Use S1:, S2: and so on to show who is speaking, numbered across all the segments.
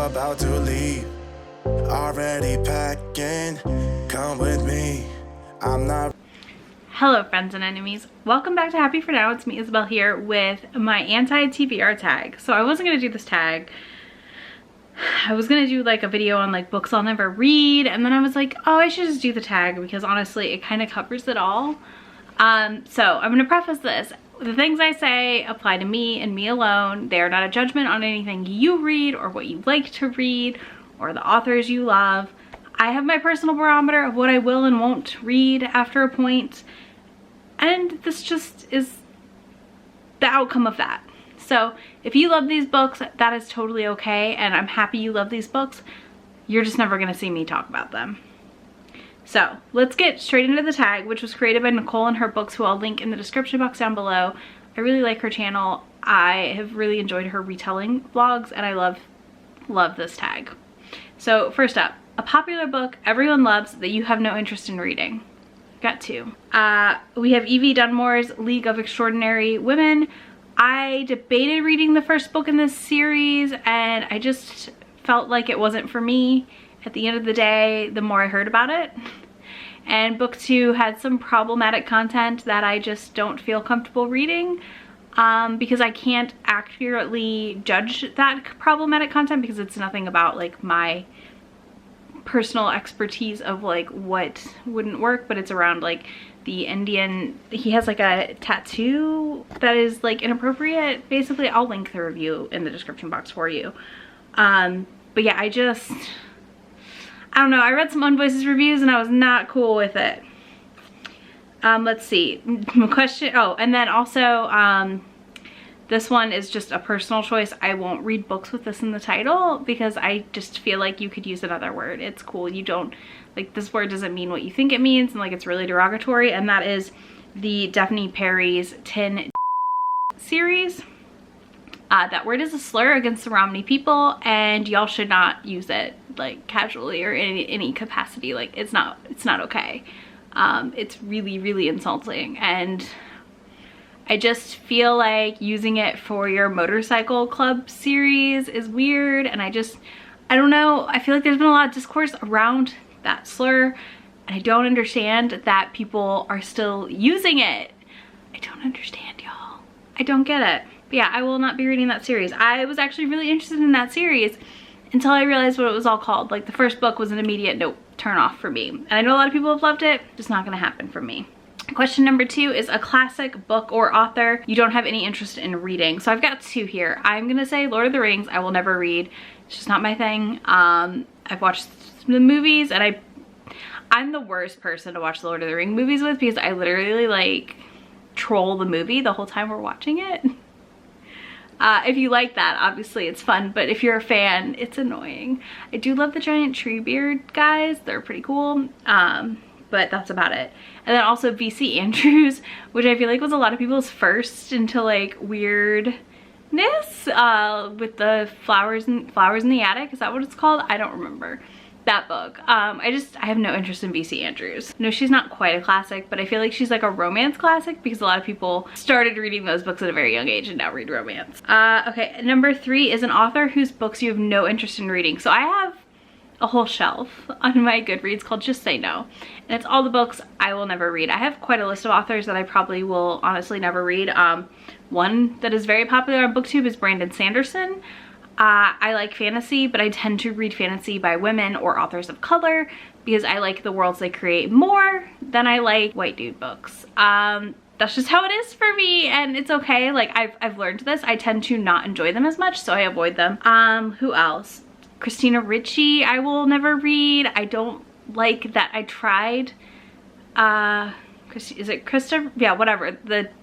S1: about to leave. Already packing, come with me. I'm not.
S2: Hello friends and enemies, welcome back to Happy For Now. It's me, Isabel, here with my anti-TBR tag. So I wasn't gonna do this tag. I was gonna do like a video on like books I'll never read, and then I was like, oh, I should just do the tag because honestly it kind of covers it all. So I'm gonna preface this. The things I say apply to me and me alone. They are not a judgment on anything you read or what you like to read or the authors you love. I have my personal barometer of what I will and won't read after a point, and this just is the outcome of that. So if you love these books, that is totally okay, and I'm happy you love these books. You're just never gonna see me talk about them. So let's get straight into the tag, which was created by Nicole and her books, who I'll link in the description box down below. I really like her channel. I have really enjoyed her retelling vlogs, and I love this tag. So first up, a popular book everyone loves that you have no interest in reading. Got two. We have Evie Dunmore's League of Extraordinary Women. I debated reading the first book in this series, and I just felt like it wasn't for me at the end of the day the more I heard about it. And book two had some problematic content that I just don't feel comfortable reading, because I can't accurately judge that problematic content because it's nothing about like my personal expertise of like what wouldn't work, but it's around like the Indian, he has like a tattoo that is like inappropriate. Basically, I'll link the review in the description box for you. But yeah, I don't know, I read some Unvoices reviews and I was not cool with it. Let's see, question, oh, and then also, this one is just a personal choice. I won't read books with this in the title because I just feel like you could use another word. It's cool. You don't, like, this word doesn't mean what you think it means, and like it's really derogatory, and that is the Daphne Perry's Tin series. That word is a slur against the Romney people, and y'all should not use it like casually or in any capacity. Like it's not okay. It's really insulting, and I just feel like using it for your motorcycle club series is weird, and I don't know, I feel like there's been a lot of discourse around that slur, and I don't understand that people are still using it. I don't understand, y'all. I don't get it. But yeah, I will not be reading that series. I was actually really interested in that series until I realized what it was all called. Like the first book was an immediate nope, turn off for me. And I know a lot of people have loved it, just not gonna happen for me. Question number two is a classic book or author you don't have any interest in reading. So I've got two here. I'm gonna say Lord of the Rings. I will never read. It's just not my thing. I've watched the movies, and I'm the worst person to watch the Lord of the Rings movies with because I literally like troll the movie the whole time we're watching it. If you like that, obviously it's fun, but if you're a fan, it's annoying. I do love the giant tree beard guys. They're pretty cool. But that's about it. And then also V.C. Andrews, which I feel like was a lot of people's first into like weirdness, with the flowers in the attic. Is that what it's called? I don't remember that book. I have no interest in V.C. Andrews. No, she's not quite a classic, but I feel like she's like a romance classic because a lot of people started reading those books at a very young age and now read romance. Okay, number three is an author whose books you have no interest in reading. So I have a whole shelf on my Goodreads called Just Say No, and it's all the books I will never read. I have quite a list of authors that I probably will honestly never read. One that is very popular on BookTube is Brandon Sanderson. I like fantasy, but I tend to read fantasy by women or authors of color because I like the worlds they create more than I like white dude books. That's just how it is for me, and it's okay. Like I've learned this. I tend to not enjoy them as much, so I avoid them. Who else? Christina Ricci, I will never read. I don't like that. I tried, is it Krista? Yeah, whatever.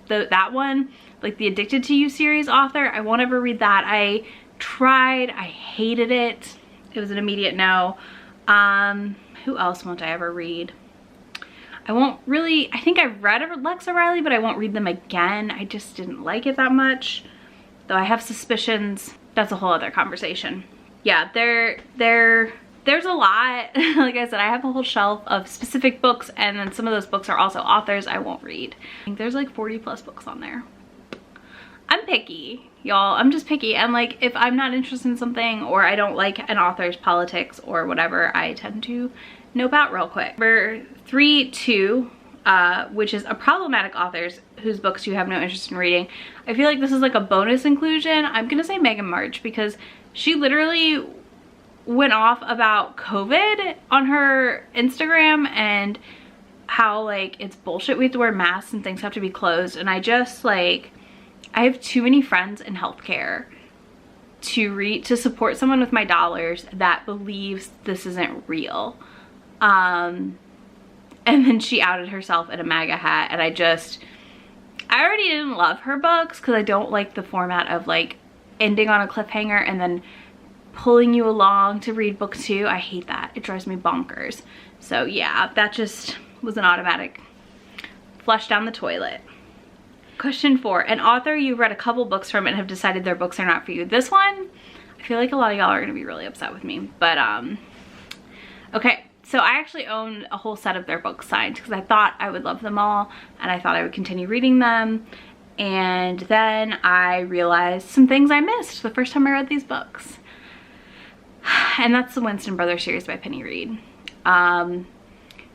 S2: That one, like the Addicted to You series author, I won't ever read that. I tried, I hated it. It was an immediate no. Who else won't I ever read? I won't really, I think I've read Lex O'Reilly, but I won't read them again. I just didn't like it that much. Though I have suspicions. That's a whole other conversation. Yeah, there's a lot. Like I said, I have a whole shelf of specific books, and then some of those books are also authors I won't read. I think there's like 40 plus books on there. I'm picky. y'all. I'm just picky, and like if I'm not interested in something or I don't like an author's politics or whatever, I tend to nope out real quick. Number 3, 2, which is a problematic authors whose books you have no interest in reading. I feel like this is like a bonus inclusion. I'm gonna say Megan March, because she literally went off about COVID on her Instagram and how like it's bullshit we have to wear masks and things have to be closed, and I just like, I have too many friends in healthcare to support someone with my dollars that believes this isn't real. And then she outed herself in a MAGA hat, and I already didn't love her books because I don't like the format of like ending on a cliffhanger and then pulling you along to read book 2. I hate that. It drives me bonkers. So yeah, that just was an automatic flush down the toilet. Question 4, an author you've read a couple books from and have decided their books are not for you. This one, I feel like a lot of y'all are gonna be really upset with me, but okay. So I actually own a whole set of their books signed because I thought I would love them all and I thought I would continue reading them. And then I realized some things I missed the first time I read these books. And that's the Winston Brothers series by Penny Reed.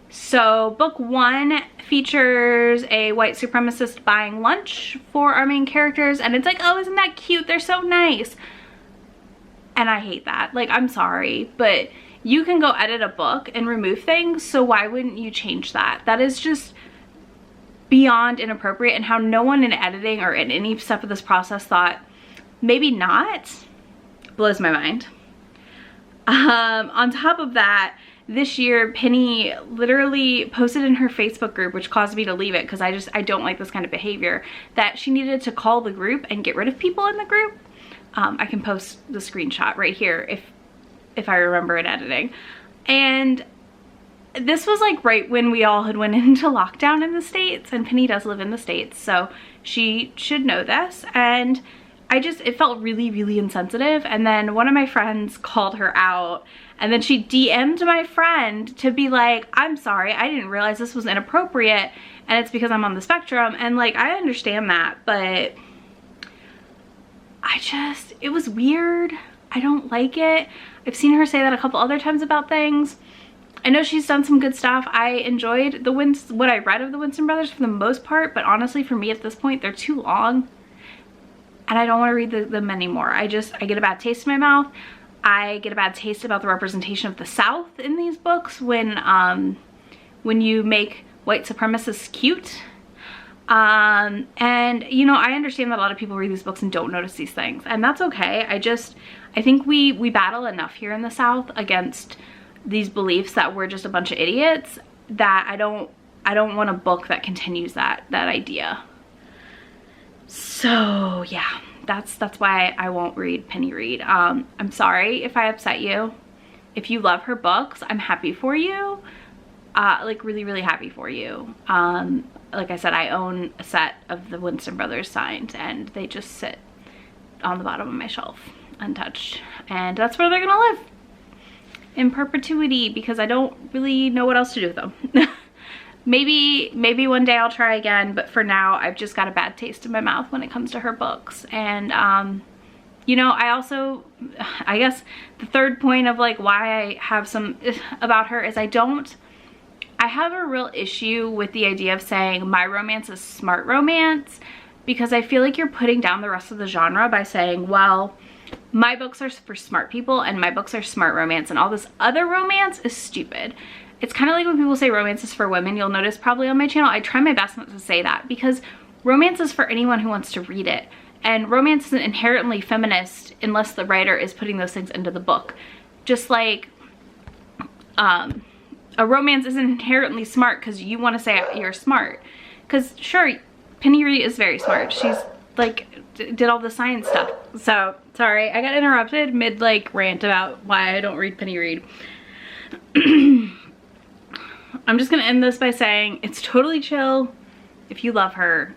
S2: So book 1 features a white supremacist buying lunch for our main characters, and it's like, oh, isn't that cute? They're so nice. And I hate that. Like, I'm sorry, but you can go edit a book and remove things, so why wouldn't you change that? That is just beyond inappropriate, and how no one in editing or in any step of this process thought maybe not blows my mind. On top of that, this year Penny literally posted in her Facebook group, which caused me to leave it because I don't like this kind of behavior, that she needed to call the group and get rid of people in the group. I can post the screenshot right here if I remember in editing. And this was like right when we all had went into lockdown in the States, and Penny does live in the States, so she should know this. And it felt really, really insensitive. And then one of my friends called her out, and then she DM'd my friend to be like, I'm sorry, I didn't realize this was inappropriate, and it's because I'm on the spectrum. And like, I understand that, but it was weird. I don't like it. I've seen her say that a couple other times about things. I know she's done some good stuff. I enjoyed what I read of the Winston Brothers for the most part, but honestly for me at this point, they're too long. And I don't want to read them anymore. I get a bad taste in my mouth. I get a bad taste about the representation of the South in these books when you make white supremacists cute. And you know, I understand that a lot of people read these books and don't notice these things, and that's okay. I think we battle enough here in the South against these beliefs that we're just a bunch of idiots, that I don't want a book that continues that idea. So yeah, that's why I won't read Penny Reed. I'm sorry if I upset you. If you love her books, I'm happy for you. Like really, really happy for you. Like I said, I own a set of the Winston Brothers signed, and they just sit on the bottom of my shelf untouched, and that's where they're gonna live in perpetuity because I don't really know what else to do with them. Maybe one day I'll try again, but for now I've just got a bad taste in my mouth when it comes to her books. And you know, I guess the third point of like why I have some about her is I have a real issue with the idea of saying my romance is smart romance, because I feel like you're putting down the rest of the genre by saying, well, my books are for smart people and my books are smart romance, and all this other romance is stupid. It's kind of like when people say romance is for women. You'll notice probably on my channel, I try my best not to say that, because romance is for anyone who wants to read it. And romance isn't inherently feminist unless the writer is putting those things into the book. Just like a romance isn't inherently smart because you want to say you're smart. Because sure, Penny Reed is very smart. She's like did all the science stuff. So sorry, I got interrupted mid like rant about why I don't read Penny Reed. I'm just gonna end this by saying it's totally chill if you love her.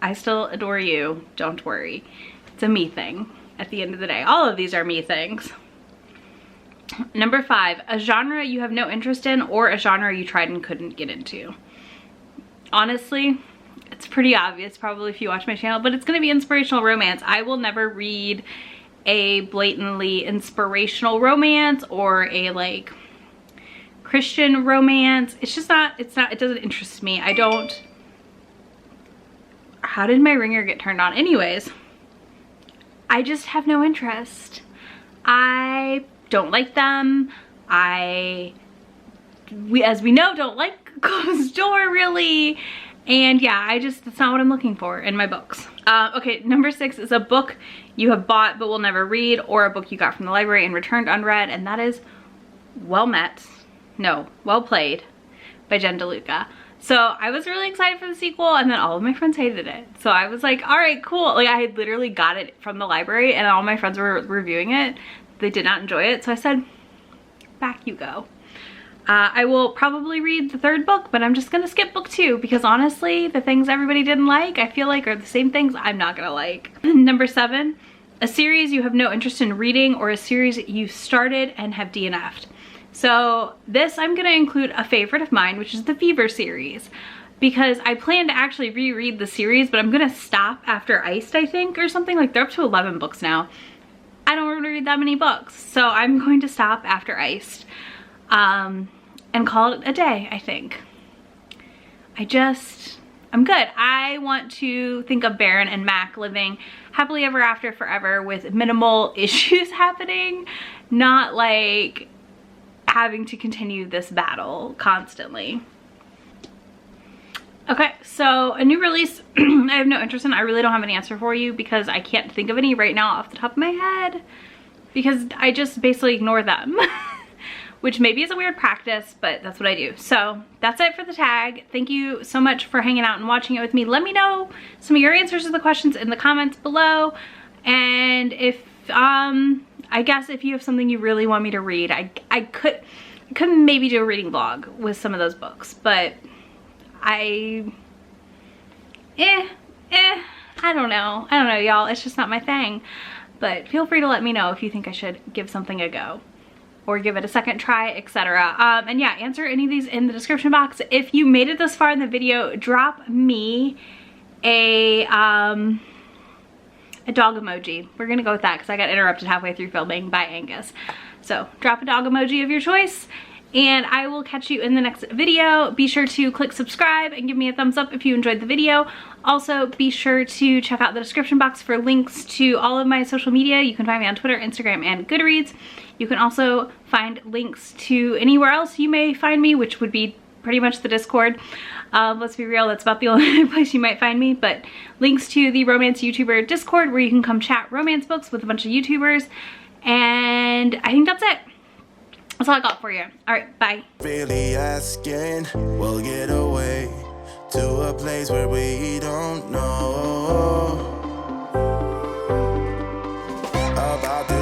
S2: I still adore you, don't worry. It's a me thing at the end of the day. All of these are me things. Number 5, a genre you have no interest in or a genre you tried and couldn't get into. Honestly, It's pretty obvious probably if you watch my channel, but it's gonna be inspirational romance. I will never read a blatantly inspirational romance or a like Christian romance. It's just not, it doesn't interest me. I don't, how did my ringer get turned on? Anyways, I just have no interest. I don't like them. We, as we know, don't like closed door really. And yeah, that's not what I'm looking for in my books. Okay, number 6 is a book you have bought but will never read, or a book you got from the library and returned unread, and that is Well Played by Jen DeLuca. So I was really excited for the sequel, and then all of my friends hated it. So I was like, all right, cool. Like, I had literally got it from the library and all my friends were reviewing it. They did not enjoy it. So I said, back you go. I will probably read the 3rd book, but I'm just gonna skip book 2 because honestly, the things everybody didn't like, I feel like are the same things I'm not gonna like. Number 7, a series you have no interest in reading, or a series you started and have DNF'd. So this, I'm gonna include a favorite of mine, which is the Fever series, because I plan to actually reread the series, but I'm gonna stop after Iced, I think, or something. Like, they're up to 11 books now. I don't want to read that many books, so I'm going to stop after Iced. And call it a day, I think. I'm good. I want to think of Baron and Mac living happily ever after forever with minimal issues happening, not like having to continue this battle constantly. Okay, so a new release I have no interest in. I really don't have an answer for you because I can't think of any right now off the top of my head because I just basically ignore them. Which maybe is a weird practice, but that's what I do. So that's it for the tag. Thank you so much for hanging out and watching it with me. Let me know some of your answers to the questions in the comments below. And if, I guess if you have something you really want me to read, I could maybe do a reading vlog with some of those books, but I don't know. Y'all. It's just not my thing. But feel free to let me know if you think I should give something a go, or give it a second try, etc. And yeah, answer any of these in the description box. If you made it this far in the video, drop me a dog emoji. We're gonna go with that because I got interrupted halfway through filming by Angus. So drop a dog emoji of your choice, and I will catch you in the next video. Be sure to click subscribe and give me a thumbs up if you enjoyed the video. Also, be sure to check out the description box for links to all of my social media. You can find me on Twitter, Instagram, and Goodreads. You can also find links to anywhere else you may find me, which would be pretty much the Discord. Let's be real, that's about the only place you might find me, but links to the Romance YouTuber Discord where you can come chat romance books with a bunch of YouTubers. And I think that's it. That's all I got for you. All right, bye.
S1: Really asking, we'll get away to a place where we don't know.